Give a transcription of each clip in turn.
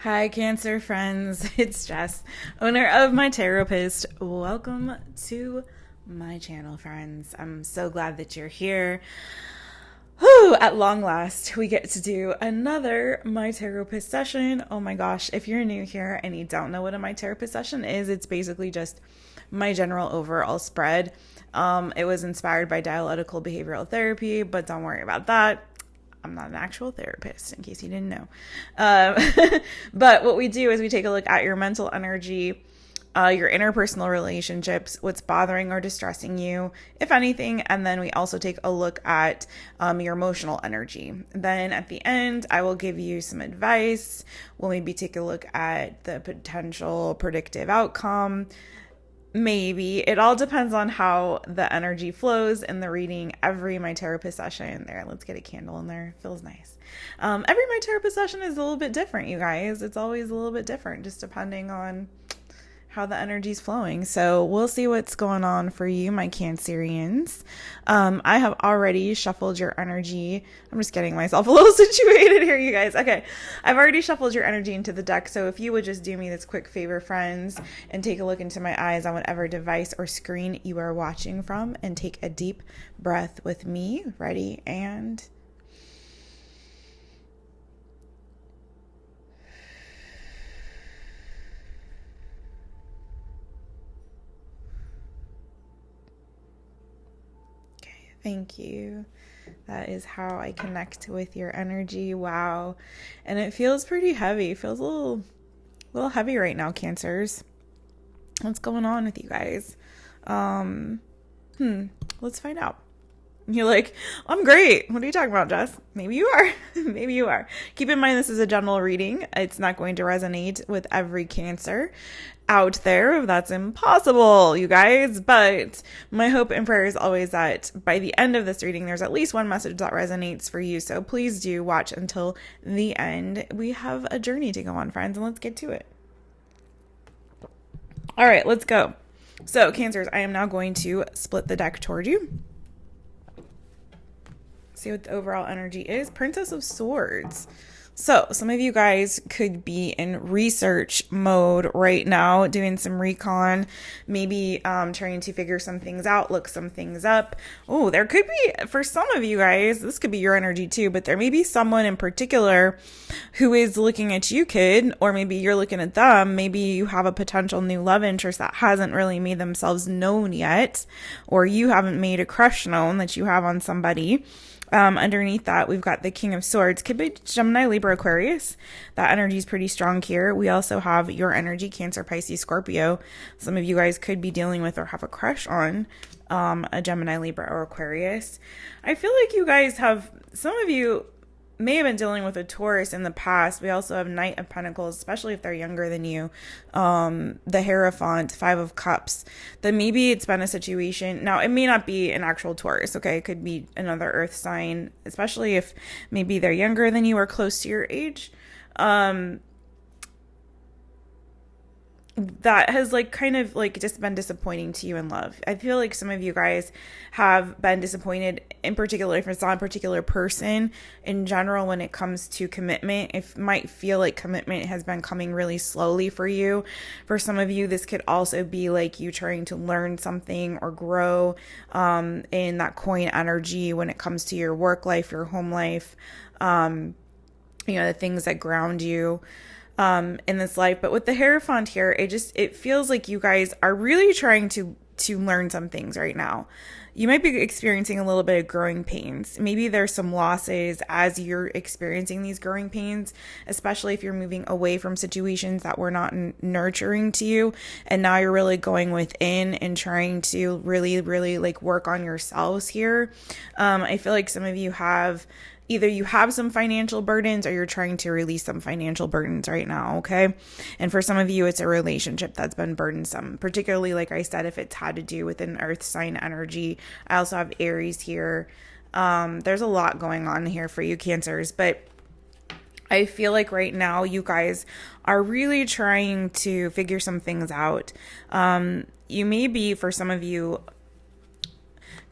Hi, Cancer friends. It's Jess, owner of My Taropist. Welcome to my channel, friends. I'm so glad that you're here. Whew, at long last, we get to do another My Taropist session. Oh my gosh, if you're new here and you don't know what a My Taropist session is, it's basically just my general overall spread. It was inspired by dialectical behavioral therapy, but don't worry about that. I'm not an actual therapist, in case you didn't know. But what we do is we take a look at your mental energy, your interpersonal relationships, what's bothering or distressing you, if anything, and then we also take a look at your emotional energy. Then at the end, I will give you some advice. We'll maybe take a look at the potential predictive outcome. Maybe. It all depends on how the energy flows in the reading every My Taropist session. There, let's get a candle in there. Feels nice. Every My Taropist session is a little bit different, you guys. It's always a little bit different, just depending on how the energy's flowing. So we'll see what's going on for you, my Cancerians. I have already shuffled your energy. I'm just getting myself a little situated here, you guys. Okay, I've already shuffled your energy into the deck. So if you would just do me this quick favor, friends, and take a look into my eyes on whatever device or screen you are watching from, and take a deep breath with me. Ready? And thank you. That is how I connect with your energy. Wow. And it feels pretty heavy. It feels a little heavy right now, Cancers. What's going on with you guys? Let's find out. You're like, I'm great. What are you talking about, Jess? Maybe you are. Maybe you are. Keep in mind, this is a general reading. It's not going to resonate with every Cancer out there. That's impossible, you guys. But my hope and prayer is always that by the end of this reading, there's at least one message that resonates for you. So please do watch until the end. We have a journey to go on, friends, and let's get to it. All right, let's go. So, Cancers, I am now going to split the deck toward you. See what the overall energy is. Princess of Swords. So some of you guys could be in research mode right now, doing some recon, maybe trying to figure some things out, look some things up. Oh, there could be, for some of you guys, this could be your energy too, but there may be someone in particular who is looking at you, kid, or maybe you're looking at them. Maybe you have a potential new love interest that hasn't really made themselves known yet, or you haven't made a crush known that you have on somebody. Underneath that, we've got the King of Swords. Could be Gemini, Libra, Aquarius. That energy is pretty strong here. We also have your energy, Cancer, Pisces, Scorpio. Some of you guys could be dealing with or have a crush on a Gemini, Libra, or Aquarius. I feel like you guys have, some of you may have been dealing with a Taurus in the past. We also have Knight of Pentacles, especially if they're younger than you. The Hierophant, Five of Cups. Then maybe it's been a situation. Now, it may not be an actual Taurus, okay? It could be another earth sign, especially if maybe they're younger than you or close to your age. That has kind of just been disappointing to you in love. I feel like some of you guys have been disappointed, in particular, if it's not a particular person, in general, when it comes to commitment. It might feel like commitment has been coming really slowly for you. For some of you, this could also be like you trying to learn something or grow in that coin energy when it comes to your work life, your home life, the things that ground you in this life. But with the Hierophant here, it feels like you guys are really trying to learn some things right now. You might be experiencing a little bit of growing pains. Maybe there's some losses as you're experiencing these growing pains, especially if you're moving away from situations that were not nurturing to you. And now you're really going within and trying to really, really work on yourselves here. I feel like some of you have, either you have some financial burdens or you're trying to release some financial burdens right now, okay? And for some of you, it's a relationship that's been burdensome, particularly, like I said, if it's had to do with an earth sign energy. I also have Aries here. There's a lot going on here for you, Cancers, but I feel like right now you guys are really trying to figure some things out. You may be, for some of you,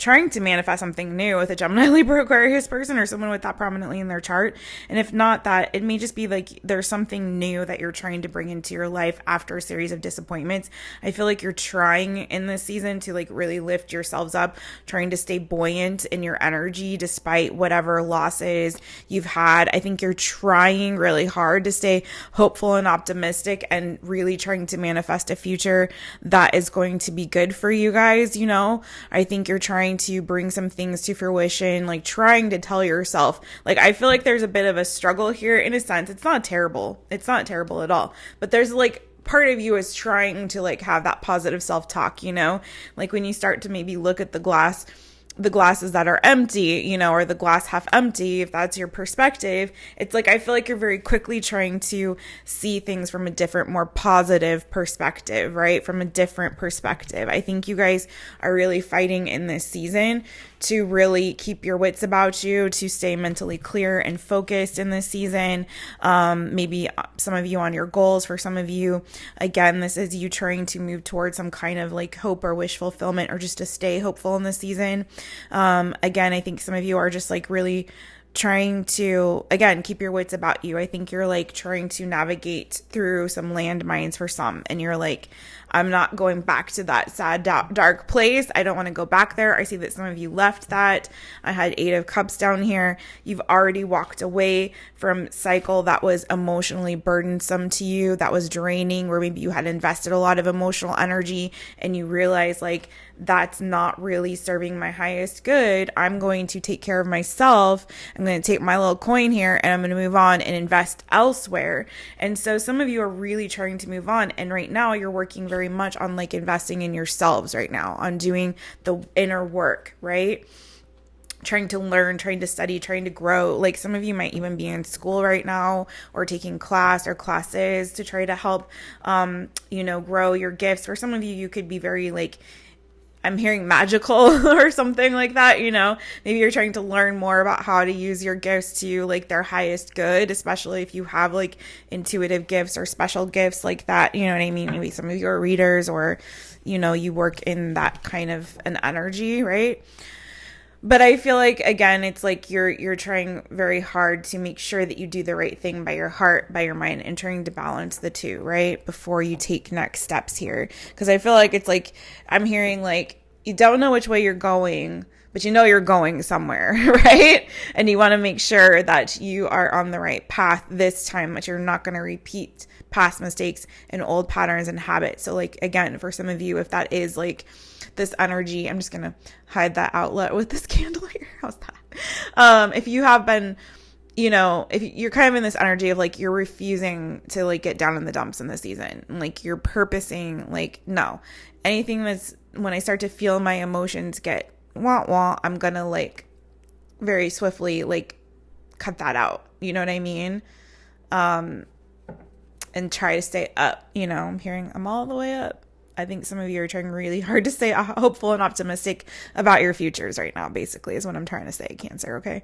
trying to manifest something new with a Gemini, Libra, Aquarius person or someone with that prominently in their chart. And if not that, it may just be like there's something new that you're trying to bring into your life after a series of disappointments. I feel like you're trying in this season to like really lift yourselves up, trying to stay buoyant in your energy despite whatever losses you've had. I think you're trying really hard to stay hopeful and optimistic and really trying to manifest a future that is going to be good for you guys. You know, I think you're trying to bring some things to fruition, like trying to tell yourself, like, I feel like there's a bit of a struggle here in a sense. It's not terrible. It's not terrible at all, but there's like part of you is trying to like have that positive self-talk, you know, like when you start to maybe look at the glasses that are empty, you know, or the glass half empty, if that's your perspective, it's like I feel like you're very quickly trying to see things from a different, more positive perspective, right? From a different perspective. I think you guys are really fighting in this season to really keep your wits about you, to stay mentally clear and focused in this season. Maybe some of you on your goals. For some of you, again, this is you trying to move towards some kind of like hope or wish fulfillment or just to stay hopeful in this season. Again, I think some of you are just like really trying to, again, keep your wits about you. I think you're like trying to navigate through some landmines for some, and you're like, I'm not going back to that sad, dark place. I don't want to go back there. I see that some of you left that. I had 8 of Cups down here. You've already walked away from cycle that was emotionally burdensome to you, that was draining, where maybe you had invested a lot of emotional energy and you realize like, that's not really serving my highest good. I'm going to take care of myself. I'm going to take my little coin here and I'm going to move on and invest elsewhere. And so some of you are really trying to move on. And right now you're working very much on like investing in yourselves right now, on doing the inner work, right? Trying to learn, trying to study, trying to grow. Like some of you might even be in school right now or taking class or classes to try to help, you know, grow your gifts. For some of you, you could be very like, I'm hearing magical or something like that, you know, maybe you're trying to learn more about how to use your gifts to like their highest good, especially if you have like intuitive gifts or special gifts like that, you know what I mean? Maybe some of you are readers or, you know, you work in that kind of an energy, right? But I feel like, again, it's like you're trying very hard to make sure that you do the right thing by your heart, by your mind, and trying to balance the two, right? Before you take next steps here. Because I feel like it's like, I'm hearing like, you don't know which way you're going, but you know you're going somewhere, right? And you want to make sure that you are on the right path this time, but you're not going to repeat past mistakes and old patterns and habits. So like, again, for some of you, if that is like this energy, I'm just going to hide that outlet with this candle here. How's that? If you have been, you know, if you're kind of in this energy of like, you're refusing to like get down in the dumps in this season, like you're purposing, like, no, anything that's, when I start to feel my emotions get wah, I'm going to like very swiftly like cut that out. You know what I mean? And try to stay up, you know, I'm all the way up. I think some of you are trying really hard to stay hopeful and optimistic about your futures right now, basically, is what I'm trying to say, Cancer, okay?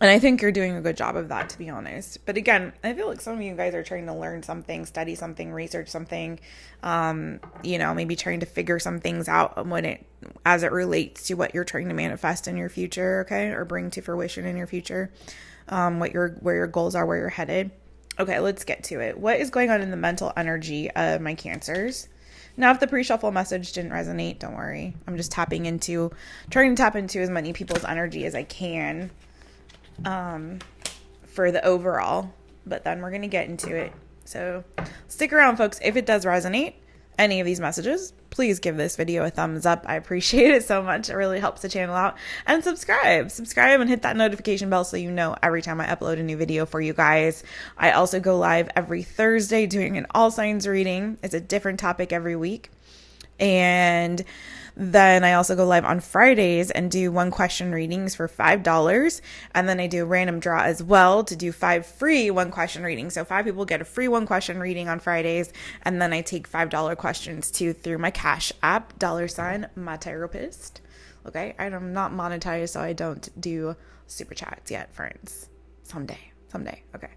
And I think you're doing a good job of that, to be honest. But again, I feel like some of you guys are trying to learn something, study something, research something, you know, maybe trying to figure some things out as it relates to what you're trying to manifest in your future, okay? Or bring to fruition in your future, where your goals are, where you're headed. Okay, let's get to it. What is going on in the mental energy of my Cancers? Now, if the pre-shuffle message didn't resonate, don't worry. I'm just trying to tap into as many people's energy as I can for the overall. But then we're going to get into it. So stick around, folks. If it does resonate, any of these messages, please give this video a thumbs up. I appreciate it so much. It really helps the channel out. And subscribe and hit that notification bell so you know every time I upload a new video for you guys. I also go live every Thursday doing an all signs reading. It's a different topic every week. And then I also go live on Fridays and do 1 question readings for $5. And then I do a random draw as well to do 5 free 1 question readings. So 5 people get a free 1 question reading on Fridays. And then I take $5 questions too through my Cash App, $ My Taropist. Okay, I'm not monetized, so I don't do super chats yet, friends. Someday. Someday. Okay.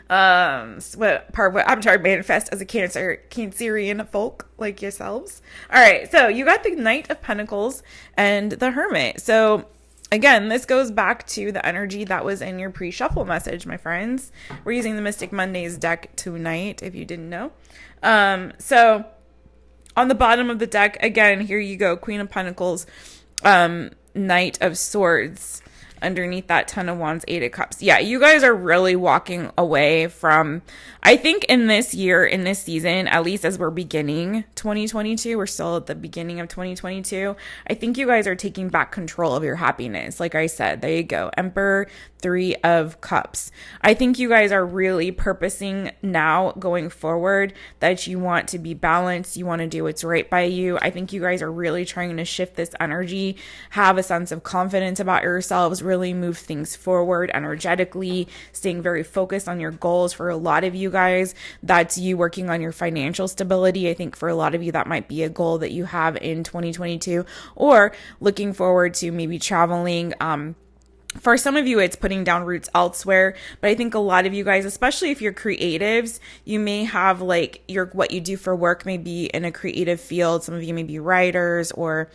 What I'm trying to manifest as a Cancerian folk like yourselves. All right. So you got the Knight of Pentacles and the Hermit. So again, this goes back to the energy that was in your pre-shuffle message, my friends. We're using the Mystic Mondays deck tonight, if you didn't know. So on the bottom of the deck, again, here you go, Queen of Pentacles, Knight of Swords. Underneath that, Ten of Wands, Eight of Cups. Yeah, you guys are really walking away from, I think in this year, in this season, at least as we're beginning 2022, we're still at the beginning of 2022. I think you guys are taking back control of your happiness. Like I said, there you go. Emperor, Three of Cups. I think you guys are really purposing now going forward that you want to be balanced. You want to do what's right by you. I think you guys are really trying to shift this energy, have a sense of confidence about yourselves, really move things forward energetically, staying very focused on your goals. For a lot of you guys, that's you working on your financial stability. I think for a lot of you, that might be a goal that you have in 2022, or looking forward to maybe traveling. For some of you, it's putting down roots elsewhere, but I think a lot of you guys, especially if you're creatives, you may have like what you do for work may be in a creative field. Some of you may be writers or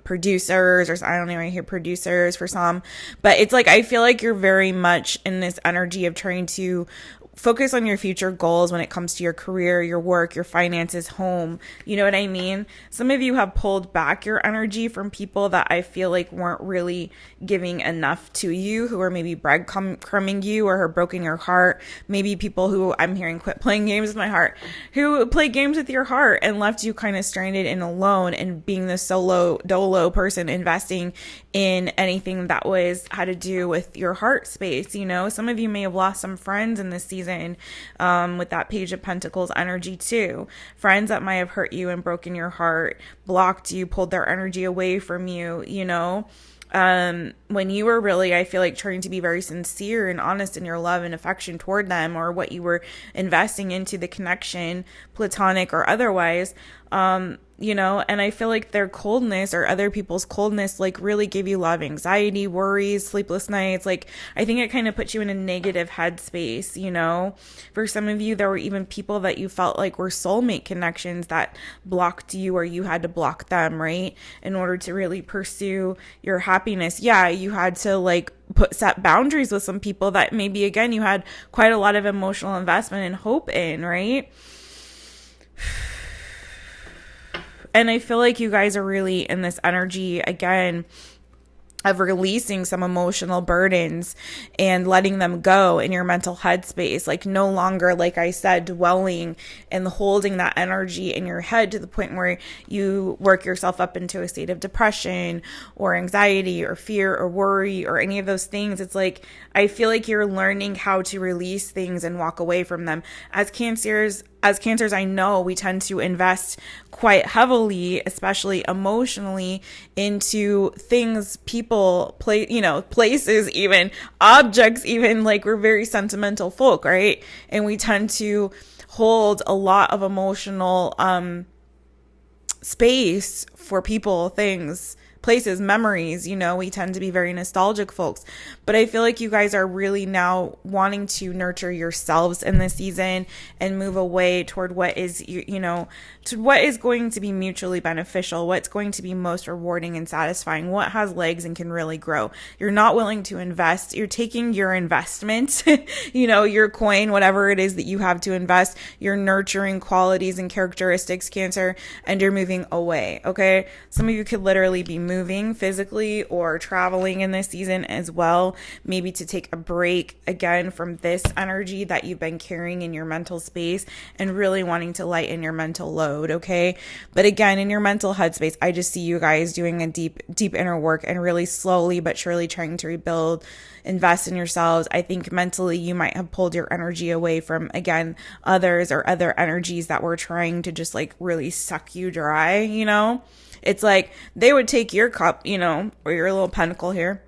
producers, or I don't know, I hear producers for some, but it's like I feel like you're very much in this energy of trying to focus on your future goals when it comes to your career, your work, your finances, home. You know what I mean? Some of you have pulled back your energy from people that I feel like weren't really giving enough to you, who are maybe breadcrumbing you or have broken your heart. Maybe people who I'm hearing quit playing games with my heart, who play games with your heart and left you kind of stranded and alone, and being the solo dolo person investing in anything that had to do with your heart space. You know, some of you may have lost some friends in this season, with that Page of Pentacles energy too. Friends that might have hurt you and broken your heart, blocked you, pulled their energy away from you, you know. When you were really, I feel like, trying to be very sincere and honest in your love and affection toward them, or what you were investing into the connection, platonic or otherwise, you know, and I feel like their coldness or other people's coldness, like, really gave you a lot of anxiety, worries, sleepless nights. Like, I think it kind of put you in a negative headspace, you know. For some of you, there were even people that you felt like were soulmate connections that blocked you, or you had to block them, right? In order to really pursue your happiness. Yeah, you had to like set boundaries with some people that maybe, again, you had quite a lot of emotional investment and hope in, right? And I feel like you guys are really in this energy, again, of releasing some emotional burdens and letting them go in your mental headspace. Like, no longer, like I said, dwelling and holding that energy in your head to the point where you work yourself up into a state of depression or anxiety or fear or worry or any of those things. It's like, I feel like you're learning how to release things and walk away from them. As Cancers, I know we tend to invest quite heavily, especially emotionally, into things, people, places, even objects, even. Like, we're very sentimental folk, right? And we tend to hold a lot of emotional space for people, things, places, memories. You know, we tend to be very nostalgic folks. But I feel like you guys are really now wanting to nurture yourselves in this season and move away toward what is, to what is going to be mutually beneficial, what's going to be most rewarding and satisfying, what has legs and can really grow. You're not willing to invest. You're taking your investment, your coin, whatever it is that you have to invest, you're nurturing qualities and characteristics, Cancer, and you're moving away. Okay. Some of you could literally be moving physically or traveling in this season as well, maybe to take a break again from this energy that you've been carrying in your mental space and really wanting to lighten your mental load. Okay. But again, in your mental headspace, I just see you guys doing a deep inner work and really slowly but surely trying to rebuild, invest in yourselves. I think mentally you might have pulled your energy away from, again, others or other energies that were trying to just like really suck you dry, It's like they would take your cup, or your little pentacle here.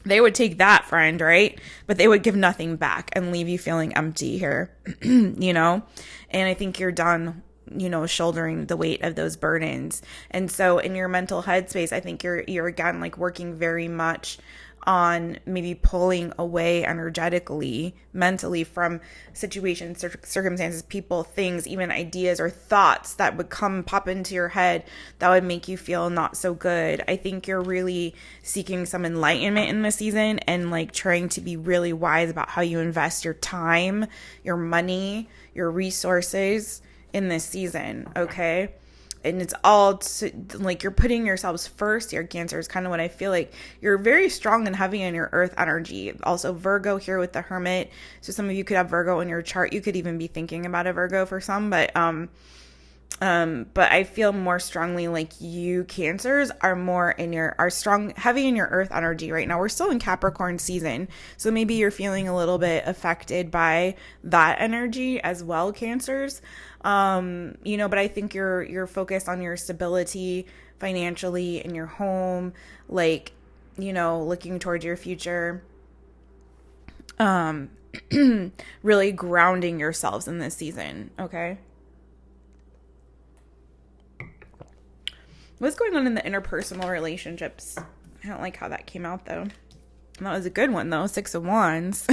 They would take that, friend, right? But they would give nothing back and leave you feeling empty here, And I think you're done, shouldering the weight of those burdens. And so in your mental headspace, I think you're again, like, working very much on maybe pulling away energetically, mentally from situations, circumstances, people, things, even ideas or thoughts that would pop into your head that would make you feel not so good. I think you're really seeking some enlightenment in this season and like trying to be really wise about how you invest your time, your money, your resources in this season, okay? And it's all like you're putting yourselves first. Your Cancer is kind of what I feel like. You're very strong and heavy in your earth energy. Also Virgo here with the Hermit. So some of you could have Virgo in your chart. You could even be thinking about a Virgo for some, but I feel more strongly like you Cancers are strong, heavy in your earth energy right now. We're still in Capricorn season. So maybe you're feeling a little bit affected by that energy as well, Cancers. But I think you're focused on your stability financially in your home, like, looking towards your future, really grounding yourselves in this season. Okay. What's going on in the interpersonal relationships? I don't like how that came out though. That was a good one though. 6 of Wands.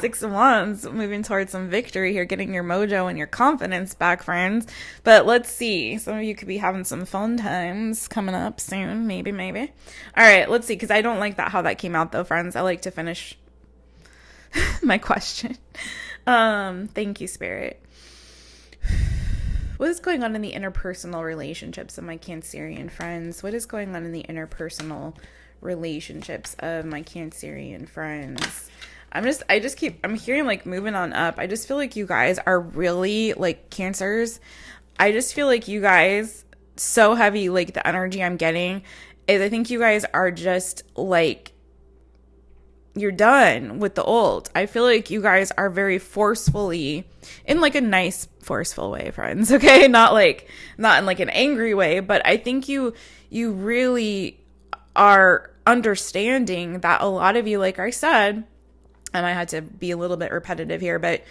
6 of Wands, moving towards some victory here, getting your mojo and your confidence back, friends. But let's see. Some of you could be having some fun times coming up soon. Maybe. All right, let's see. Because I don't like how that came out though, friends. I like to finish my question. Thank you, Spirit. What is going on in the interpersonal relationships of my Cancerian friends? What is going on in the interpersonal relationships of my Cancerian friends? I'm hearing like moving on up. I just feel like you guys are really like Cancers. I just feel like you guys so heavy, like the energy I'm getting is I think you guys are just like, you're done with the old. I feel like you guys are very forcefully, in like a nice forceful way, friends, okay? Not in like an angry way, but I think you really are understanding that a lot of you, like I said, and I had to be a little bit repetitive here, but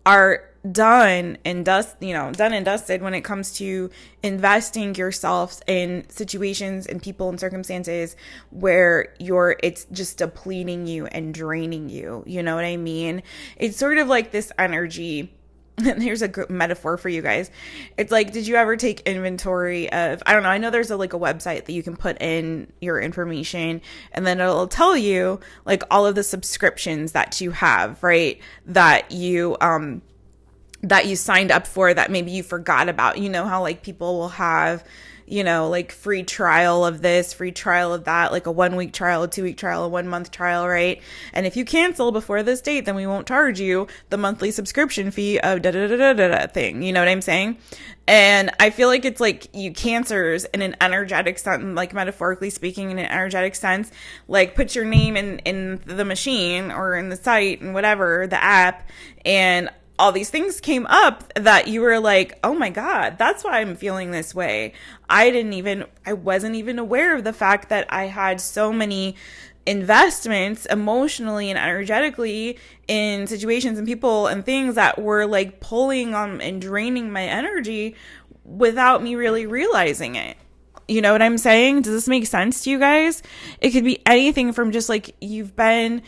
are done and dusted when it comes to investing yourselves in situations and people and circumstances where it's just depleting you and draining you. You know what I mean? It's sort of like this energy. And here's a good metaphor for you guys. It's like, did you ever take inventory of, I don't know, I know there's a website that you can put in your information and then it'll tell you like all of the subscriptions that you have, right? That you signed up for that maybe you forgot about. You know how like people will have, like free trial of this, free trial of that, like a 1 week trial, a 2 week trial, a 1 month trial, right? And if you cancel before this date, then we won't charge you the monthly subscription fee of thing. You know what I'm saying? And I feel like it's like you Cancers in an energetic sense, like metaphorically speaking, in an energetic sense, like put your name in the machine or in the site and whatever, the app, and all these things came up that you were like, oh my God, that's why I'm feeling this way. I wasn't even aware of the fact that I had so many investments emotionally and energetically in situations and people and things that were like pulling on and draining my energy without me really realizing it. You know what I'm saying? Does this make sense to you guys? It could be anything from just like you've been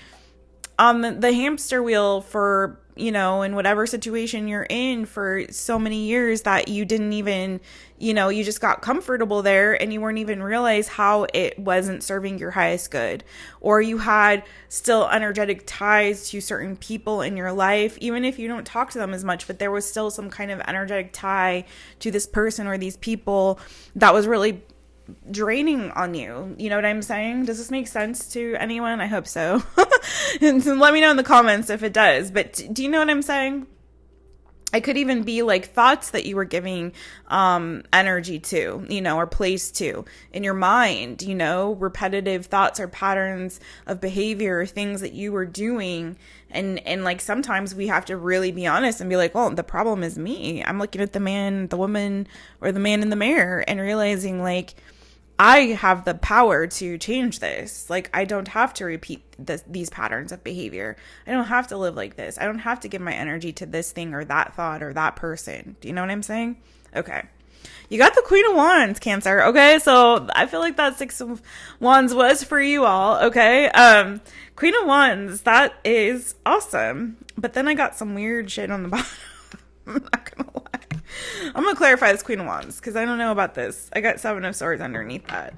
on the hamster wheel for, in whatever situation you're in for so many years that you didn't even, you just got comfortable there and you weren't even realize how it wasn't serving your highest good. Or you had still energetic ties to certain people in your life, even if you don't talk to them as much, but there was still some kind of energetic tie to this person or these people that was really draining on you. You know what I'm saying? Does this make sense to anyone? I hope so. And so let me know in the comments if it does. But do you know what I'm saying? It could even be like thoughts that you were giving energy to, or place to in your mind, repetitive thoughts or patterns of behavior, things that you were doing. And like sometimes we have to really be honest and be like, well, the problem is me. I'm looking at the man, the woman, or the man in the mirror and realizing like, I have the power to change this. Like, I don't have to repeat these patterns of behavior. I don't have to live like this. I don't have to give my energy to this thing or that thought or that person. Do you know what I'm saying? Okay. You got the Queen of Wands, Cancer. Okay, so I feel like that Six of Wands was for you all. Okay, Queen of Wands, that is awesome. But then I got some weird shit on the bottom. I'm not gonna lie. I'm gonna clarify this Queen of Wands because I don't know about this. I got Seven of Swords underneath that.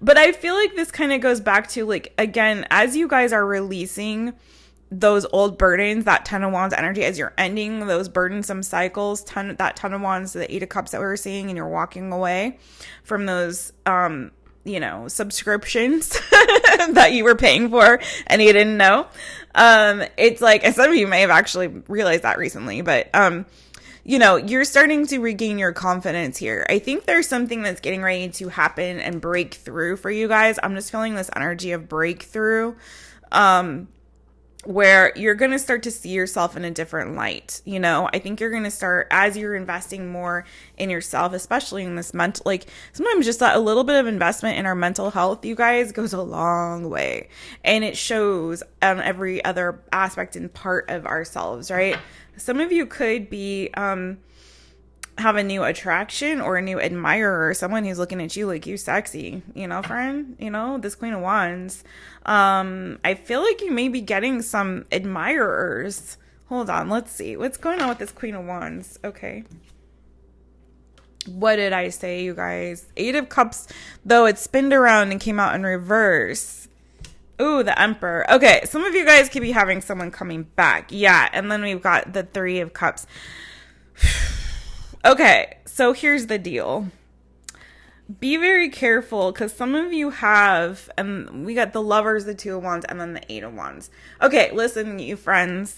But I feel like this kind of goes back to, like, again, as you guys are releasing those old burdens, that Ten of Wands energy, as you're ending those burdensome cycles, that Ten of Wands to the Eight of Cups that we were seeing, and you're walking away from those, subscriptions that you were paying for and you didn't know. It's like, and some of you may have actually realized that recently, but, you're starting to regain your confidence here. I think there's something that's getting ready to happen and break through for you guys. I'm just feeling this energy of breakthrough, where you're going to start to see yourself in a different light. I think you're going to start, as you're investing more in yourself, especially in this mental, like, sometimes just a little bit of investment in our mental health, you guys, goes a long way. And it shows on every other aspect and part of ourselves, right? Some of you could be, have a new attraction or a new admirer, or someone who's looking at you like you sexy, friend, this Queen of Wands. I feel like you may be getting some admirers. Hold on, let's see. What's going on with this Queen of Wands? Okay. What did I say, you guys? Eight of Cups, though it spinned around and came out in reverse. Ooh, the Emperor. Okay, some of you guys could be having someone coming back. Yeah, and then we've got the Three of Cups. Okay, so here's the deal. Be very careful, because some of you have, and we got the Lovers, the Two of Wands, and then the Eight of Wands. Okay, listen, you friends.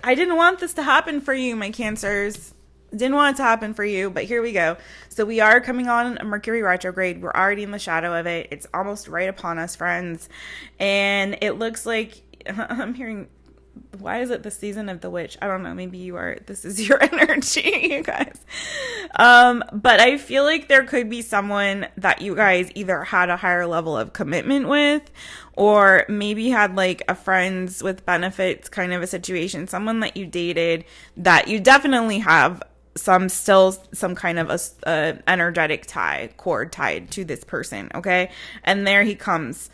I didn't want this to happen for you, my Cancers. Didn't want it to happen for you, but here we go. So we are coming on a Mercury retrograde. We're already in the shadow of it. It's almost right upon us, friends. And it looks like, I'm hearing, why is it the season of the witch? I don't know. Maybe this is your energy, you guys. But I feel like there could be someone that you guys either had a higher level of commitment with, or maybe had like a friends with benefits kind of a situation, someone that you dated that you definitely have some kind of a energetic cord tied to this person. Okay. And there he comes,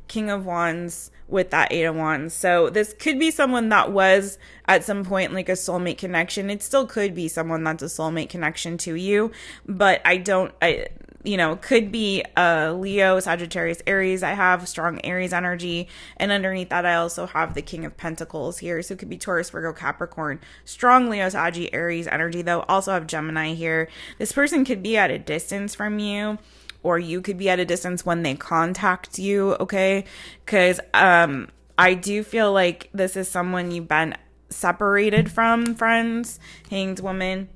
King of Wands with that Eight of Wands. So this could be someone that was at some point like a soulmate connection. It still could be someone that's a soulmate connection to you, but could be a Leo, Sagittarius, Aries. I have strong Aries energy, and underneath that I also have the King of Pentacles here. So it could be Taurus, Virgo, Capricorn, strong Leo, Sagittarius, Aries energy, though. Also have Gemini here. This person could be at a distance from you, or you could be at a distance when they contact you, okay? Because I do feel like this is someone you've been separated from, friends, Hanged Woman.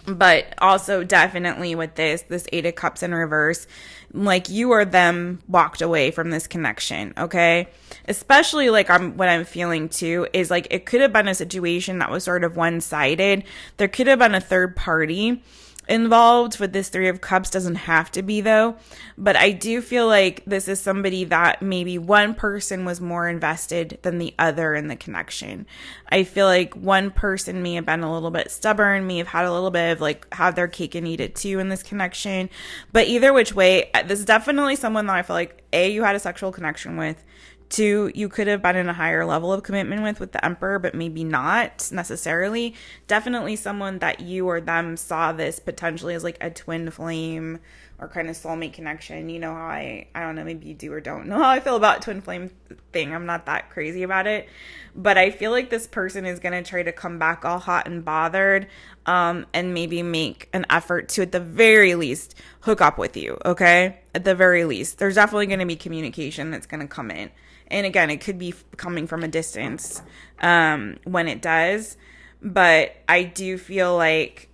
But also definitely with this Eight of Cups in reverse, like you or them walked away from this connection, okay? Especially like what I'm feeling too is like it could have been a situation that was sort of one-sided. There could have been a third party involved with this Three of Cups. Doesn't have to be, though. But I do feel like this is somebody that maybe one person was more invested than the other in the connection. I feel like one person may have been a little bit stubborn, may have had a little bit of like have their cake and eat it too in this connection. But either which way, this is definitely someone that I feel like you had a sexual connection with. Two, you could have been in a higher level of commitment with the Emperor, but maybe not necessarily. Definitely someone that you or them saw this potentially as like a twin flame or kind of soulmate connection. You know how I don't know, maybe you do or don't know how I feel about twin flame thing. I'm not that crazy about it. But I feel like this person is going to try to come back all hot and bothered, and maybe make an effort to, at the very least, hook up with you, okay? At the very least. There's definitely going to be communication that's going to come in. And again, it could be coming from a distance when it does. But I do feel like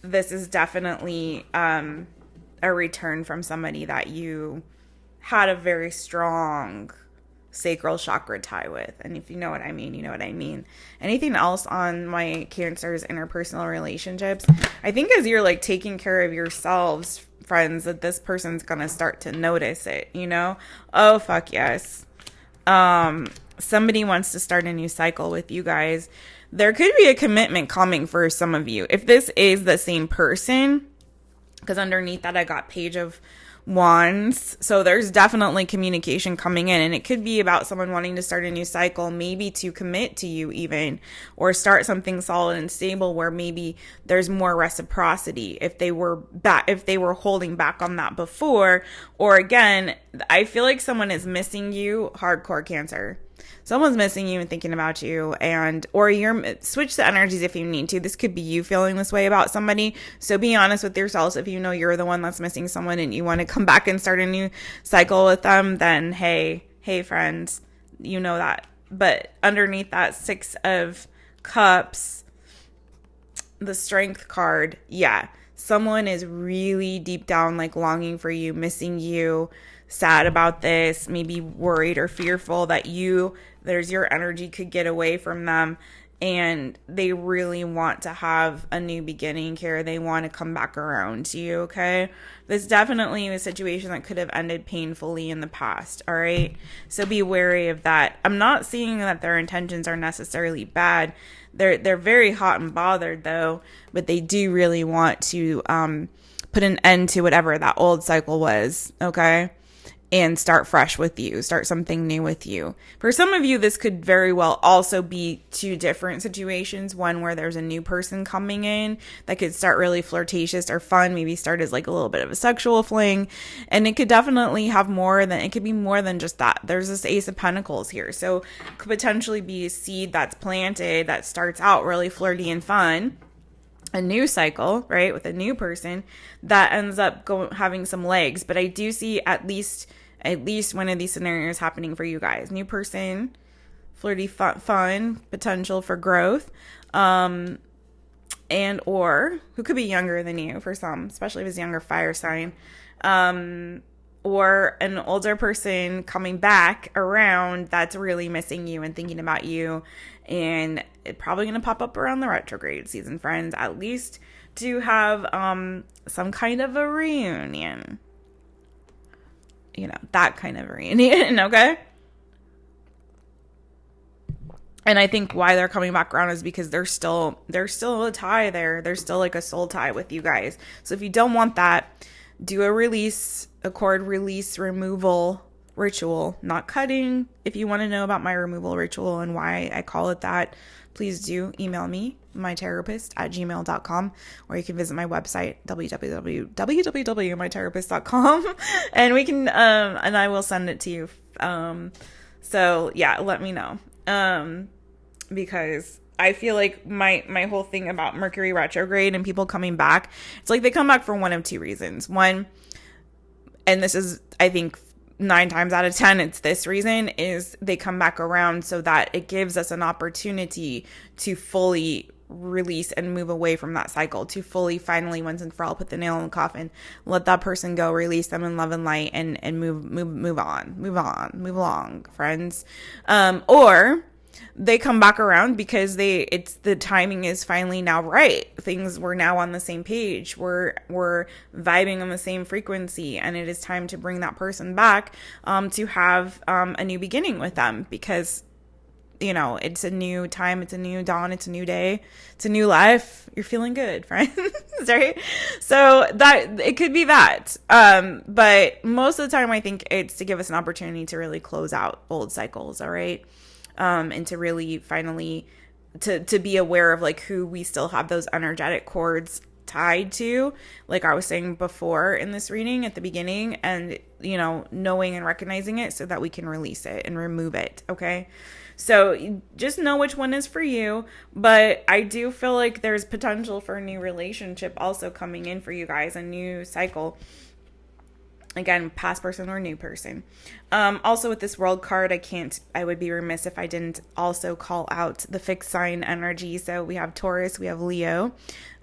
this is definitely a return from somebody that you had a very strong sacral chakra tie with. And if you know what I mean, you know what I mean. Anything else on my Cancer's interpersonal relationships? I think as you're like taking care of yourselves, friends, that this person's going to start to notice it, you know? Oh, fuck yes. Somebody wants to start a new cycle with you guys. there could be a commitment coming for some of you. If this is the same person, because underneath that I got Page of Wands. So there's definitely communication coming in, and it could be about someone wanting to start a new cycle, maybe to commit to you even, or start something solid and stable where maybe there's more reciprocity if they were holding back on that before. Or again, I feel like someone is missing you, hardcore Cancer. Someone's missing you and thinking about you, or you're switch the energies if you need to. This could be you feeling this way about somebody. So be honest with yourselves. If you know you're the one that's missing someone and you want to come back and start a new cycle with them, then hey friends, you know that. But underneath that 6 of Cups, the Strength card, yeah, someone is really deep down like longing for you, missing you, sad about this, maybe worried or fearful that there's your energy could get away from them, and they really want to have a new beginning here. They want to come back around to you, okay? This definitely a situation that could have ended painfully in the past, all right? So be wary of that. I'm not seeing that their intentions are necessarily bad. They're very hot and bothered though, but they do really want to put an end to whatever that old cycle was, okay? And start fresh with you, start something new with you. For some of you, this could very well also be 2 different situations. One where there's a new person coming in that could start really flirtatious or fun, maybe start as like a little bit of a sexual fling. And it could definitely have it could be more than just that. There's this Ace of Pentacles here. So it could potentially be a seed that's planted that starts out really flirty and fun. A new cycle, right, with a new person that ends up having some legs. But I do see at least one of these scenarios happening for you guys. New person, flirty, fun, potential for growth, and or who could be younger than you for some, especially if it's younger fire sign, or an older person coming back around that's really missing you and thinking about you, and it's probably going to pop up around the retrograde season, friends, at least to have some kind of a reunion. You know, that kind of reunion, okay? And I think why they're coming back around is because there's still a tie there. There's still like a soul tie with you guys. So if you don't want that, do a cord release removal ritual, not cutting. If you want to know about my removal ritual and why I call it that, please do email me, mytaropist@gmail.com, or you can visit my website, www.mytaropist.com, and we can, and I will send it to you. So yeah, let me know. Because I feel like my whole thing about Mercury retrograde and people coming back, it's like they come back for one of 2 reasons. One, and this is, I think, 9 times out of 10, it's this reason, is they come back around so that it gives us an opportunity to fully release and move away from that cycle, to fully, finally, once and for all, put the nail in the coffin, let that person go, release them in love and light, and move along, friends. Or they come back around because the timing is finally now right. We're now on the same page. We're vibing on the same frequency, and it is time to bring that person back, to have a new beginning with them, because you know, it's a new time, it's a new dawn, it's a new day, it's a new life. You're feeling good, friends, right? So that it could be that. But most of the time I think it's to give us an opportunity to really close out old cycles, all right? And to really finally to be aware of like who we still have those energetic cords tied to, like I was saying before in this reading at the beginning, and you know, knowing and recognizing it so that we can release it and remove it. Okay, so just know which one is for you. But I do feel like there's potential for a new relationship also coming in for you guys, a new cycle. Again, past person or new person. Also with this World card, I would be remiss if I didn't also call out the fixed sign energy. So we have Taurus, we have Leo,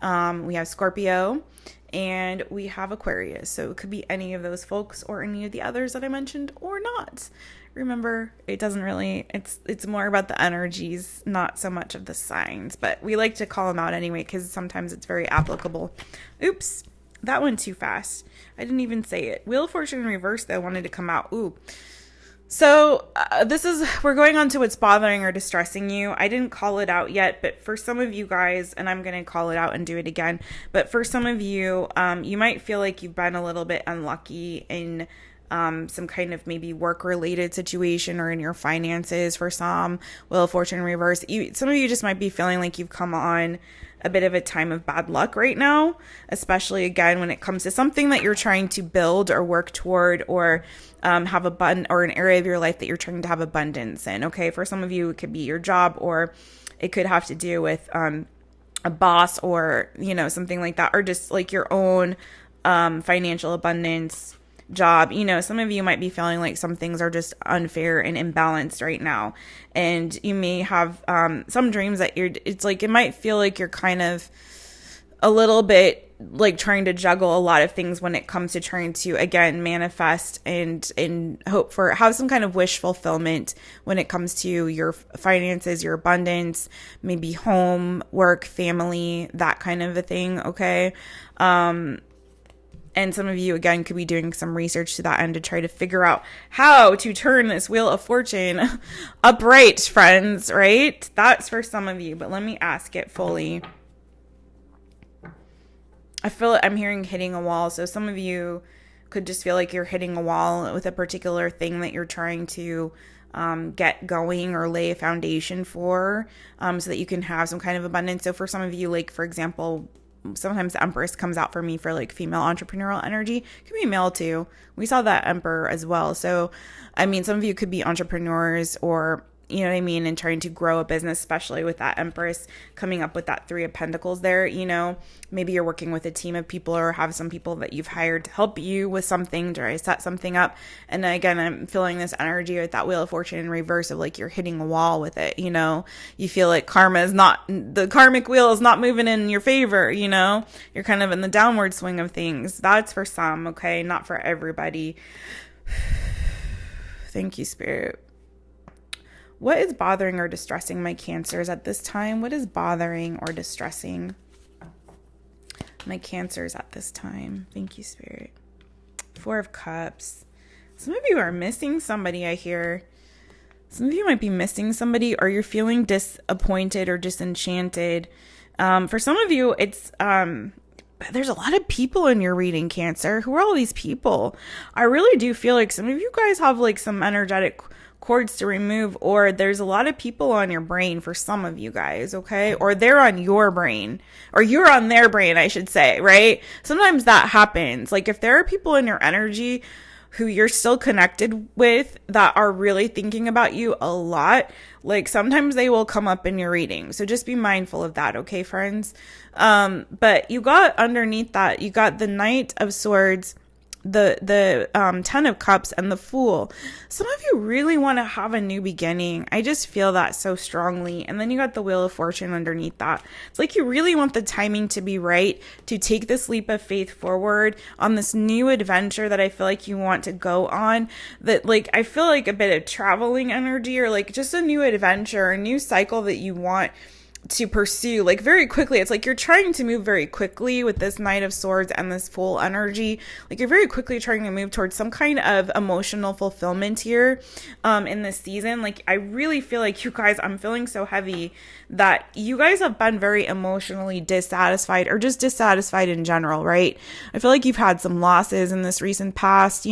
we have Scorpio, and we have Aquarius. So it could be any of those folks or any of the others that I mentioned or not. Remember, it doesn't really, it's more about the energies, not so much of the signs, but we like to call them out anyway because sometimes it's very applicable. Oops. That went too fast. I didn't even say it. Wheel of Fortune in reverse, though, wanted to come out. Ooh. So we're going on to what's bothering or distressing you. I didn't call it out yet, but for some of you guys, and I'm going to call it out and do it again, but for some of you, you might feel like you've been a little bit unlucky in some kind of maybe work-related situation or in your finances. For some, Wheel of Fortune reverse. Some of you just might be feeling like you've come on a bit of a time of bad luck right now, especially again when it comes to something that you're trying to build or work toward, or have or an area of your life that you're trying to have abundance in. Okay, for some of you, it could be your job, or it could have to do with a boss, or something like that, or just like your own financial abundance job. Some of you might be feeling like some things are just unfair and imbalanced right now, and you may have some dreams that it's like it might feel like you're kind of a little bit like trying to juggle a lot of things when it comes to trying to again manifest and hope for have some kind of wish fulfillment when it comes to your finances, your abundance, maybe home, work, family, that kind of a thing. Okay. And some of you, again, could be doing some research to that end to try to figure out how to turn this Wheel of Fortune upright, friends, right? That's for some of you, but let me ask it fully. I feel I'm hearing hitting a wall. So some of you could just feel like you're hitting a wall with a particular thing that you're trying to get going or lay a foundation for, so that you can have some kind of abundance. So for some of you, like, for example, sometimes the Empress comes out for me for like female entrepreneurial energy. It can be male too. We saw that Emperor as well. So, I mean, some of you could be entrepreneurs, or you know what I mean, and trying to grow a business, especially with that Empress coming up with that Three of Pentacles there. Maybe you're working with a team of people, or have some people that you've hired to help you with something, to set something up. And then again, I'm feeling this energy with that Wheel of Fortune in reverse of like you're hitting a wall with it. You feel like the karmic wheel is not moving in your favor. You're kind of in the downward swing of things. That's for some, okay? Not for everybody. Thank you, Spirit. What is bothering or distressing my Cancers at this time? What is bothering or distressing my Cancers at this time? Thank you, Spirit. Four of Cups. Some of you are missing somebody, I hear. Some of you might be missing somebody, or you're feeling disappointed or disenchanted. For some of you, it's there's a lot of people in your reading, Cancer. Who are all these people? I really do feel like some of you guys have like some energetic cords to remove, or there's a lot of people on your brain for some of you guys, okay? Or they're on your brain, or you're on their brain, I should say, right? Sometimes that happens. Like if there are people in your energy who you're still connected with that are really thinking about you a lot, like sometimes they will come up in your reading. So just be mindful of that, okay, friends? But you got underneath that, you got the Knight of Swords, the 10 of Cups, and the Fool. Some of you really want to have a new beginning. I just feel that so strongly. And then you got the Wheel of Fortune underneath that. It's like you really want the timing to be right to take this leap of faith forward on this new adventure that I feel like you want to go on. That, like, I feel like a bit of traveling energy, or like just a new adventure, a new cycle that you want to pursue like very quickly. It's like you're trying to move very quickly with this Knight of Swords and this Fool energy. Like you're very quickly trying to move towards some kind of emotional fulfillment here in this season. Like I really feel like you guys, I'm feeling so heavy that you guys have been very emotionally dissatisfied, or just dissatisfied in general, right? I feel like you've had some losses in this recent past,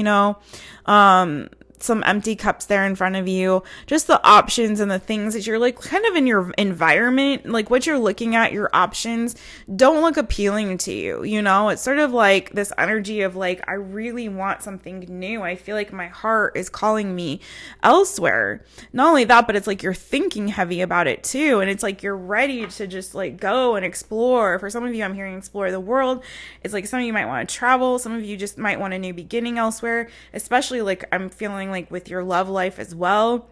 some empty cups there in front of you, just the options and the things that you're like kind of in your environment, like what you're looking at, your options don't look appealing to you. It's sort of like this energy of like, I really want something new. I feel like my heart is calling me elsewhere. Not only that, but it's like you're thinking heavy about it too. And it's like you're ready to just like go and explore. For some of you, I'm hearing explore the world. It's like some of you might want to travel. Some of you just might want a new beginning elsewhere, especially like I'm feeling like with your love life as well.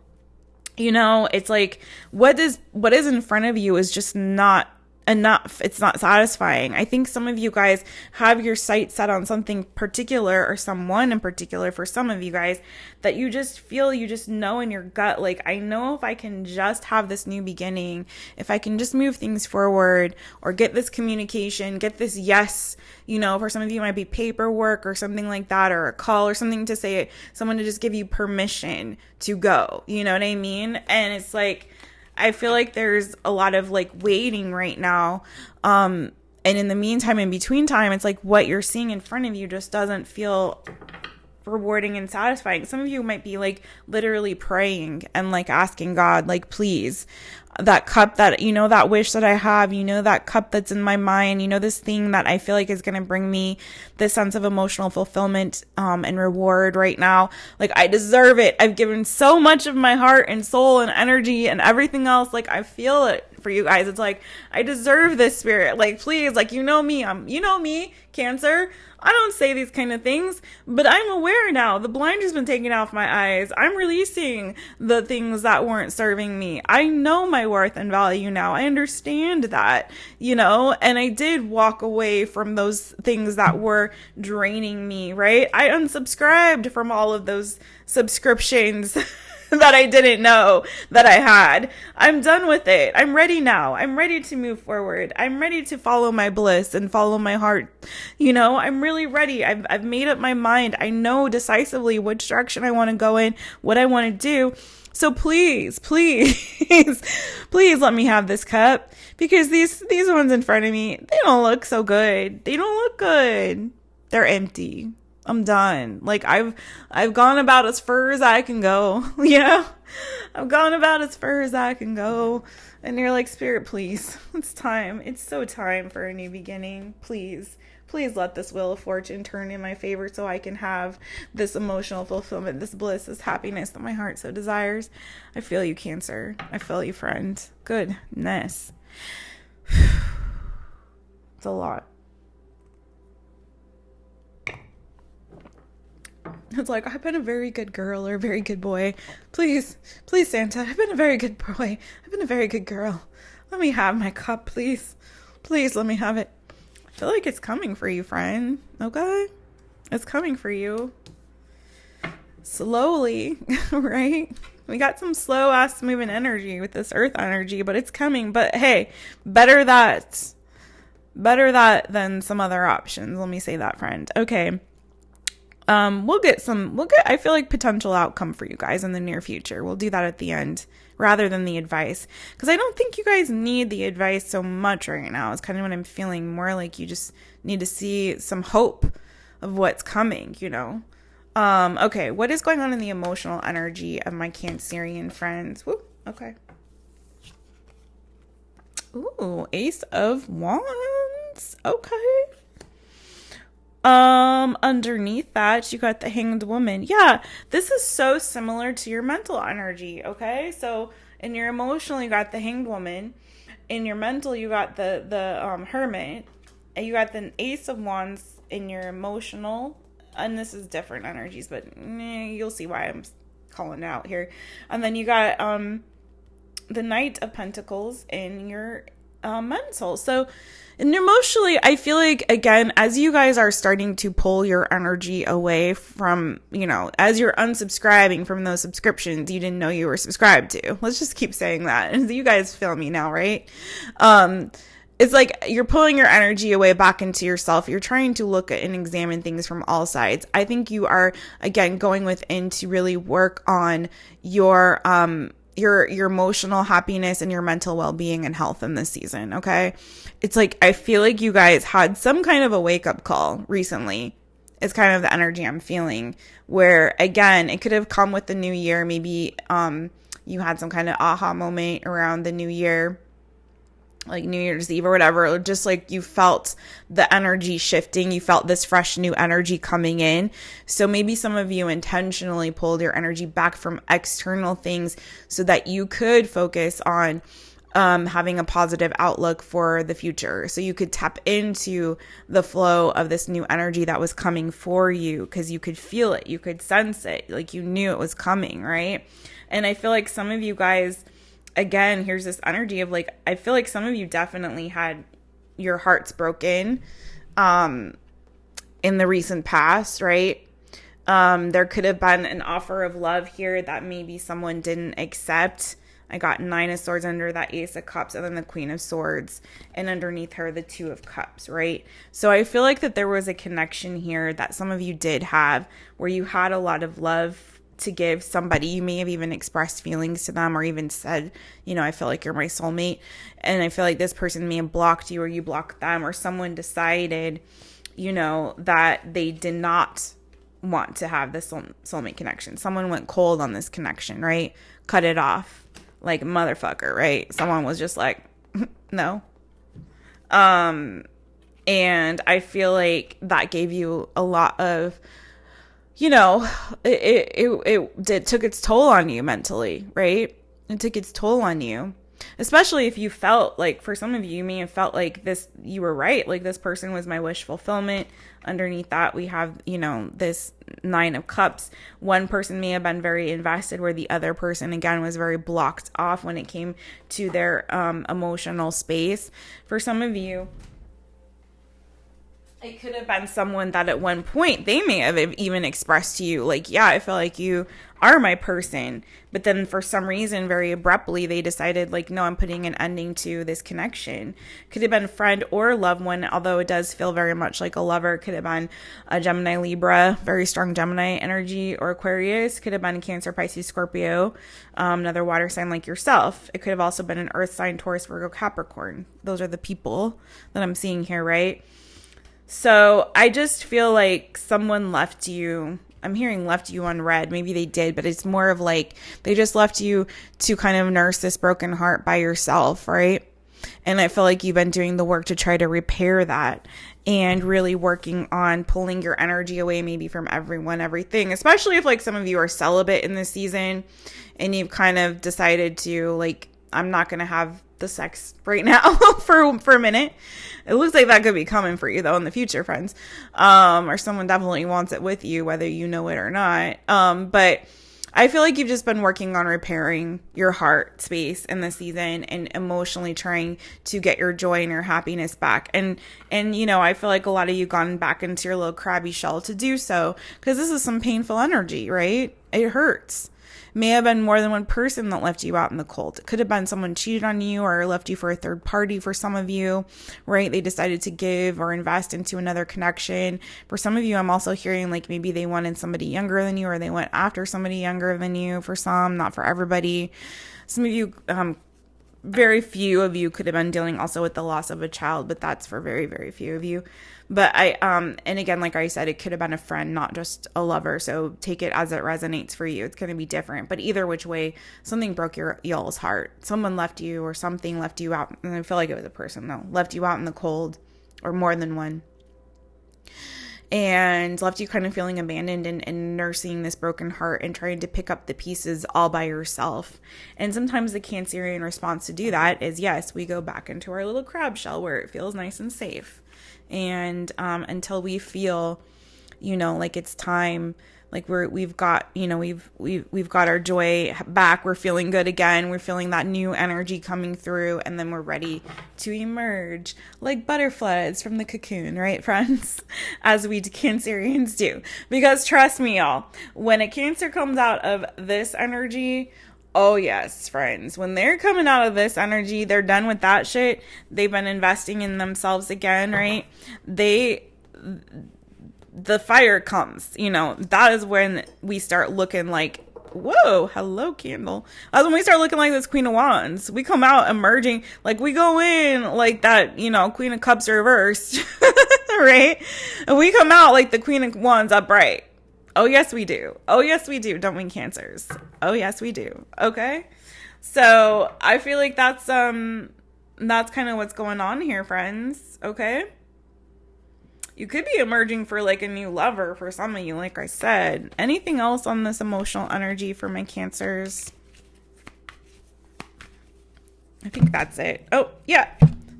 It's like what is in front of you is just not enough. It's not satisfying. I think some of you guys have your sight set on something particular or someone in particular for some of you guys that you just feel, you just know in your gut, like, I know if I can just have this new beginning, if I can just move things forward or get this communication, get this yes, for some of you it might be paperwork or something like that, or a call or something to say, someone to just give you permission to go. You know what I mean? And it's like, I feel like there's a lot of like waiting right now. And in the meantime, in between time, it's like what you're seeing in front of you just doesn't feel rewarding and satisfying. Some of you might be like literally praying and like asking God, like, please, that cup that, that wish that I have, that cup that's in my mind, this thing that I feel like is going to bring me this sense of emotional fulfillment, and reward right now. Like, I deserve it. I've given so much of my heart and soul and energy and everything else. Like, I feel it for you guys. It's like, I deserve this, Spirit. Like, please, like, me, Cancer. I don't say these kind of things, but I'm aware now. The blind has been taken off my eyes. I'm releasing the things that weren't serving me. I know my worth and value now. I understand that, and I did walk away from those things that were draining me, right? I unsubscribed from all of those subscriptions that I didn't know that I had. I'm done with it. I'm ready now. I'm ready to move forward. I'm ready to follow my bliss and follow my heart. I'm really ready. I've made up my mind. I know decisively which direction I want to go in, what I want to do. So please, please, please let me have this cup, because these ones in front of me, they don't look so good. They don't look good. They're empty. I'm done. Like, I've gone about as far as I can go, I've gone about as far as I can go. And you're like, Spirit, please, it's time. It's so time for a new beginning. Please let this wheel of fortune turn in my favor so I can have this emotional fulfillment, this bliss, this happiness that my heart so desires. I feel you, Cancer. I feel you, friend. Goodness. It's a lot. It's like, I've been a very good girl or a very good boy. Please, Santa, I've been a very good boy. I've been a very good girl. Let me have my cup, please. Please let me have it. I feel like it's coming for you, friend. Okay? It's coming for you. Slowly, right? We got some slow ass moving energy with this earth energy, but it's coming. But hey, better that than some other options. Let me say that, friend. Okay. We'll get I feel like potential outcome for you guys in the near future. We'll do that at the end rather than the advice, because I don't think you guys need the advice so much right now. It's kind of what I'm feeling, more like you just need to see some hope of what's coming, Okay, what is going on in the emotional energy of my Cancerian friends? Woo, okay. Ooh, Ace of Wands. Okay. Underneath that, you got the Hanged Woman. Yeah, this is so similar to your mental energy, okay? So in your emotional, you got the Hanged Woman. In your mental, you got the Hermit. And you got the Ace of Wands in your emotional. And this is different energies, but you'll see why I'm calling it out here. And then you got the Knight of Pentacles in your mental. So, and emotionally, I feel like, again, as you guys are starting to pull your energy away from, as you're unsubscribing from those subscriptions you didn't know you were subscribed to. Let's just keep saying that. And you guys feel me now, right? It's like you're pulling your energy away back into yourself. You're trying to look at and examine things from all sides. I think you are, again, going within to really work on your emotional happiness and your mental well-being and health in this season, okay? It's like, I feel like you guys had some kind of a wake-up call recently. It's kind of the energy I'm feeling, where, again, it could have come with the new year. Maybe you had some kind of aha moment around the new year, like New Year's Eve or whatever, or just like you felt the energy shifting, you felt this fresh new energy coming in. So maybe some of you intentionally pulled your energy back from external things so that you could focus on having a positive outlook for the future. So you could tap into the flow of this new energy that was coming for you, because you could feel it, you could sense it, like you knew it was coming, right? And I feel like some of you guys, again, here's this energy of like, I feel like some of you definitely had your hearts broken in the recent past, right? There could have been an offer of love here that maybe someone didn't accept. I got 9 of Swords under that Ace of Cups, and then the Queen of Swords, and underneath her, the 2 of Cups, right? So I feel like that there was a connection here that some of you did have, where you had a lot of love to give somebody. You may have even expressed feelings to them, or even said, you know, I feel like you're my soulmate. And I feel like this person may have blocked you, or you blocked them, or someone decided, you know, that they did not want to have this soulmate connection. Someone went cold on this connection, right? Cut it off. Like motherfucker, right? Someone was just like, no. And I feel like that gave you a lot of, you know, it took its toll on you mentally, right? It took its toll on you. Especially if you felt like, for some of you, you may have felt like this, you were right. Like, this person was my wish fulfillment. Underneath that, we have, you know, this 9 of Cups. One person may have been very invested, where the other person, again, was very blocked off when it came to their emotional space. For some of you, it could have been someone that at one point they may have even expressed to you, like, yeah, I feel like you are my person. But then for some reason, very abruptly, they decided, like, no, I'm putting an ending to this connection. Could have been a friend or a loved one, although it does feel very much like a lover. Could have been a Gemini, Libra, very strong Gemini energy, or Aquarius. Could have been Cancer, Pisces, Scorpio, another water sign like yourself. It could have also been an earth sign, Taurus, Virgo, Capricorn. Those are the people that I'm seeing here, right? So I just feel like someone left you. I'm hearing left you on red. Maybe they did, but it's more of like they just left you to kind of nurse this broken heart by yourself, right? And I feel like you've been doing the work to try to repair that, and really working on pulling your energy away maybe from everyone, everything, especially if like some of you are celibate in this season and you've kind of decided to, like, I'm not going to have the sex right now for a minute. It looks like that could be coming for you though in the future, friends. Or someone definitely wants it with you, whether you know it or not. But I feel like you've just been working on repairing your heart space in this season, and emotionally trying to get your joy and your happiness back. And you know, I feel like a lot of you gone back into your little crabby shell to do so, because this is some painful energy, right? It hurts. May have been more than one person that left you out in the cold. It could have been someone cheated on you, or left you for a third party for some of you, right? They decided to give or invest into another connection. For some of you, I'm also hearing like maybe they wanted somebody younger than you, or they went after somebody younger than you. For some, not for everybody. Some of you, very few of you could have been dealing also with the loss of a child, but that's for very, very few of you. But and again, like I said, it could have been a friend, not just a lover. So take it as it resonates for you. It's going to be different. But either which way, something broke y'all's heart. Someone left you, or something left you out. And I feel like it was a person, though. Left you out in the cold, or more than one. And left you kind of feeling abandoned, and nursing this broken heart and trying to pick up the pieces all by yourself. And sometimes the Cancerian response to do that is, yes, we go back into our little crab shell where it feels nice and safe. And until we feel, you know, like it's time, like we've got, you know, we've got our joy back, we're feeling good again, we're feeling that new energy coming through, and then we're ready to emerge like butterflies from the cocoon, right, friends? As we Cancerians do. Because trust me, y'all, when a Cancer comes out of this energy, oh yes, friends, when they're coming out of this energy, they're done with that shit. They've been investing in themselves again, right? The fire comes, you know, that is when we start looking like, whoa, hello, candle. That's when we start looking like this Queen of Wands. We come out emerging, like we go in like that, you know, Queen of Cups reversed, right? And we come out like the Queen of Wands upright. Oh, yes, we do. Oh, yes, we do. Don't we, Cancers? Oh, yes, we do. Okay. So I feel like that's kind of what's going on here, friends. Okay. You could be emerging for like a new lover for some of you, like I said. Anything else on this emotional energy for my Cancers? I think that's it. Oh, yeah.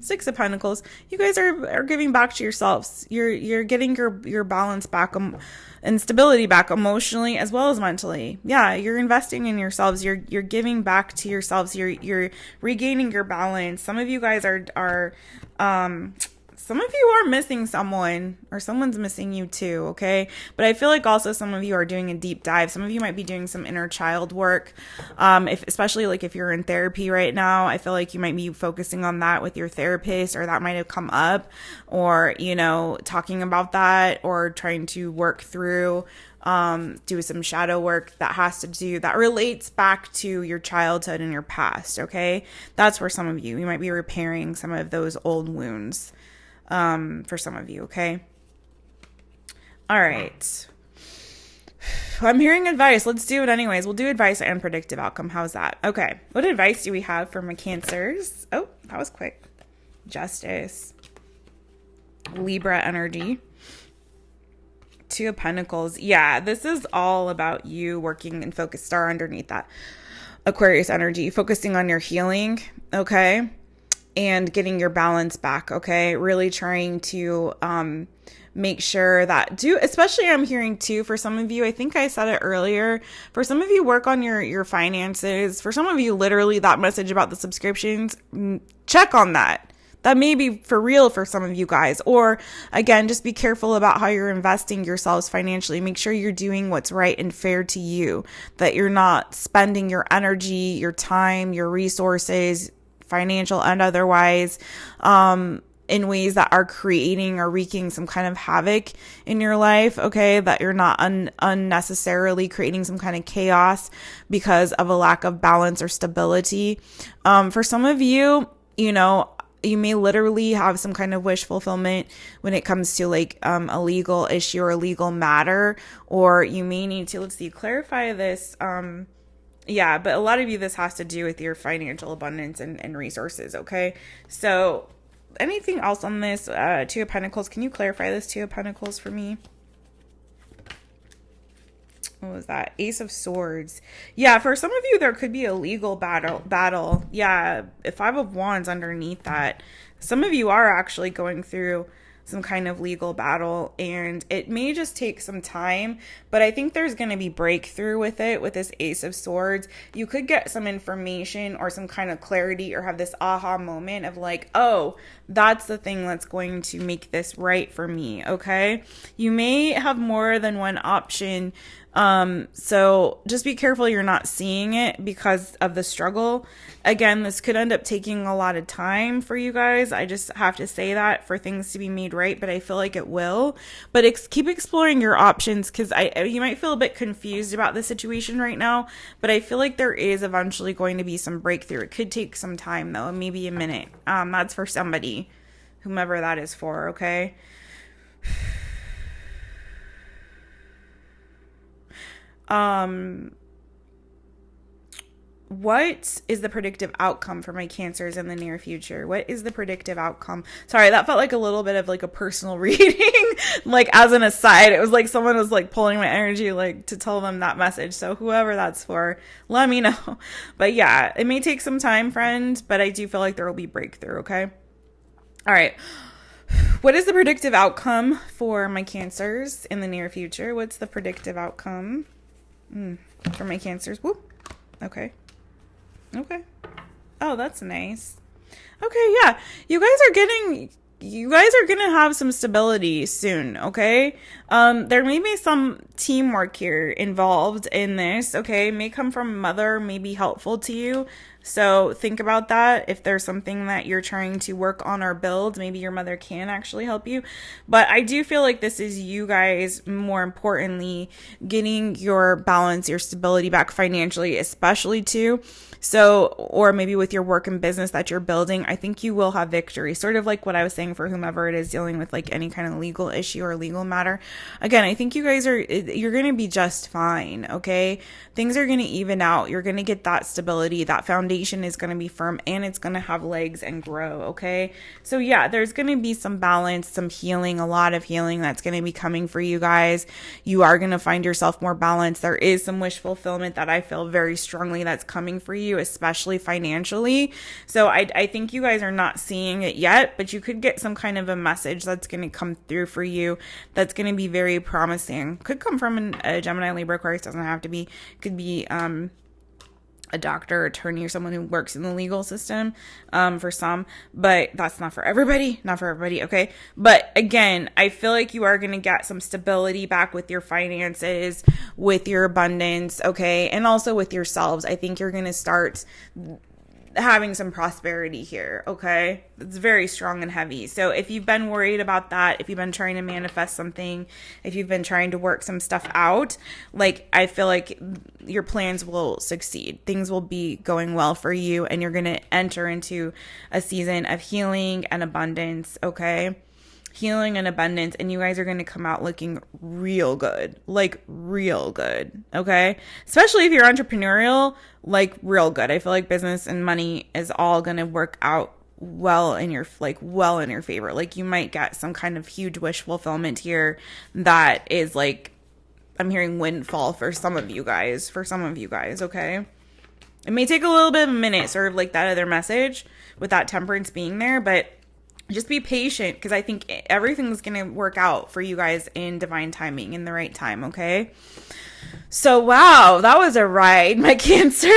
Six of Pentacles. You guys are giving back to yourselves. You're getting your balance back and stability back emotionally as well as mentally. Yeah, you're investing in yourselves. You're giving back to yourselves. You're regaining your balance. Some of you guys are some of you are missing someone, or someone's missing you too, okay? But I feel like also some of you are doing a deep dive. Some of you might be doing some inner child work, especially like if you're in therapy right now. I feel like you might be focusing on that with your therapist, or that might have come up, or, talking about that, or trying to work through, do some shadow work that relates back to your childhood and your past, okay? That's for some of you. You might be repairing some of those old wounds. For some of you, okay? All right. I'm hearing advice. Let's do it anyways. We'll do advice and predictive outcome. How's that? Okay. What advice do we have for my Cancers? Oh, that was quick. Justice. Libra energy. Two of Pentacles. Yeah, this is all about you working and focus. Star underneath that. Aquarius energy. Focusing on your healing, okay? And getting your balance back, okay? Really trying to make sure that especially I'm hearing too, for some of you, I think I said it earlier, for some of you, work on your finances. For some of you, literally that message about the subscriptions, check on that. That may be for real for some of you guys. Or again, just be careful about how you're investing yourselves financially. Make sure you're doing what's right and fair to you, that you're not spending your energy, your time, your resources, financial and otherwise, in ways that are creating or wreaking some kind of havoc in your life, okay? That you're not unnecessarily creating some kind of chaos because of a lack of balance or stability. For some of you, you may literally have some kind of wish fulfillment when it comes to like a legal issue or a legal matter, or you may need to, clarify this. Yeah, but a lot of you, this has to do with your financial abundance and resources, okay? So anything else on this Two of Pentacles? Can you clarify this Two of Pentacles for me? What was that? Ace of Swords. Yeah, for some of you, there could be a legal battle. Yeah, Five of Wands underneath that. Some of you are actually going through some kind of legal battle, and it may just take some time, but I think there's going to be breakthrough with it, with this Ace of Swords. You could get some information or some kind of clarity, or have this aha moment of like, oh, that's the thing that's going to make this right for me, okay? You may have more than one option, so just be careful you're not seeing it because of the struggle. Again, this could end up taking a lot of time for you guys. I just have to say that for things to be made right, but I feel like it will. But keep exploring your options, because you might feel a bit confused about the situation right now, but I feel like there is eventually going to be some breakthrough. It could take some time though, maybe a minute. That's for somebody, whomever that is for, okay? What is the predictive outcome for my Cancers in the near future? What is the predictive outcome? Sorry, that felt like a little bit of like a personal reading, like as an aside. It was like someone was like pulling my energy, like to tell them that message. So whoever that's for, let me know. But yeah, it may take some time, friend, but I do feel like there will be breakthrough, okay? All right. What is the predictive outcome for my Cancers in the near future? What's the predictive outcome for my Cancers? Whoop. Okay. Oh, that's nice. Okay, yeah. You guys are gonna have some stability soon, okay? There may be some teamwork here involved in this, okay? It may come from a mother, may be helpful to you. So think about that. If there's something that you're trying to work on or build, maybe your mother can actually help you. But I do feel like this is you guys, more importantly, getting your balance, your stability back financially, especially too. So, or maybe with your work and business that you're building, I think you will have victory. Sort of like what I was saying saying for whomever it is dealing with like any kind of legal issue or legal matter. Again, I think you guys you're going to be just fine. Okay. Things are going to even out. You're going to get that stability. That foundation is going to be firm and it's going to have legs and grow. Okay. So yeah, there's going to be some balance, some healing, a lot of healing that's going to be coming for you guys. You are going to find yourself more balanced. There is some wish fulfillment that I feel very strongly that's coming for you, especially financially. So I think you guys are not seeing it yet, but you could get some kind of a message that's going to come through for you that's going to be very promising. Could come from a Gemini, Libra, Aquarius, doesn't have to be. Could be a doctor, attorney, or someone who works in the legal system for some, but that's not for everybody. Okay. But again, I feel like you are going to get some stability back with your finances, with your abundance. Okay. And also with yourselves. I think you're going to start having some prosperity here. Okay. It's very strong and heavy. So if you've been worried about that, if you've been trying to manifest something, if you've been trying to work some stuff out, like I feel like your plans will succeed. Things will be going well for you and you're going to enter into a season of healing and abundance. Okay. Healing and abundance, and you guys are going to come out looking real good, like real good. Okay. Especially if you're entrepreneurial, like real good. I feel like business and money is all going to work out well in your favor. Like you might get some kind of huge wish fulfillment here that is like, I'm hearing windfall for some of you guys, okay? It may take a little bit of a minute, sort of like that other message with that temperance being there, but just be patient because I think everything's going to work out for you guys in divine timing, in the right time, okay? So, wow, that was a ride, my Cancers.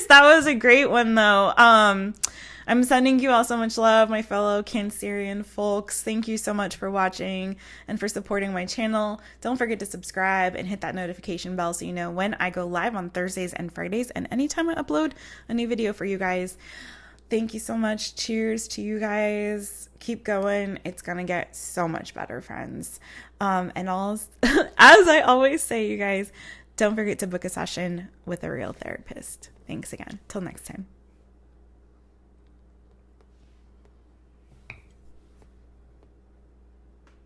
That was a great one, though. I'm sending you all so much love, my fellow Cancerian folks. Thank you so much for watching and for supporting my channel. Don't forget to subscribe and hit that notification bell so you know when I go live on Thursdays and Fridays and anytime I upload a new video for you guys. Thank you so much. Cheers to you guys. Keep going. It's going to get so much better, friends. And all, as I always say, you guys, don't forget to book a session with a real therapist. Thanks again. Till next time.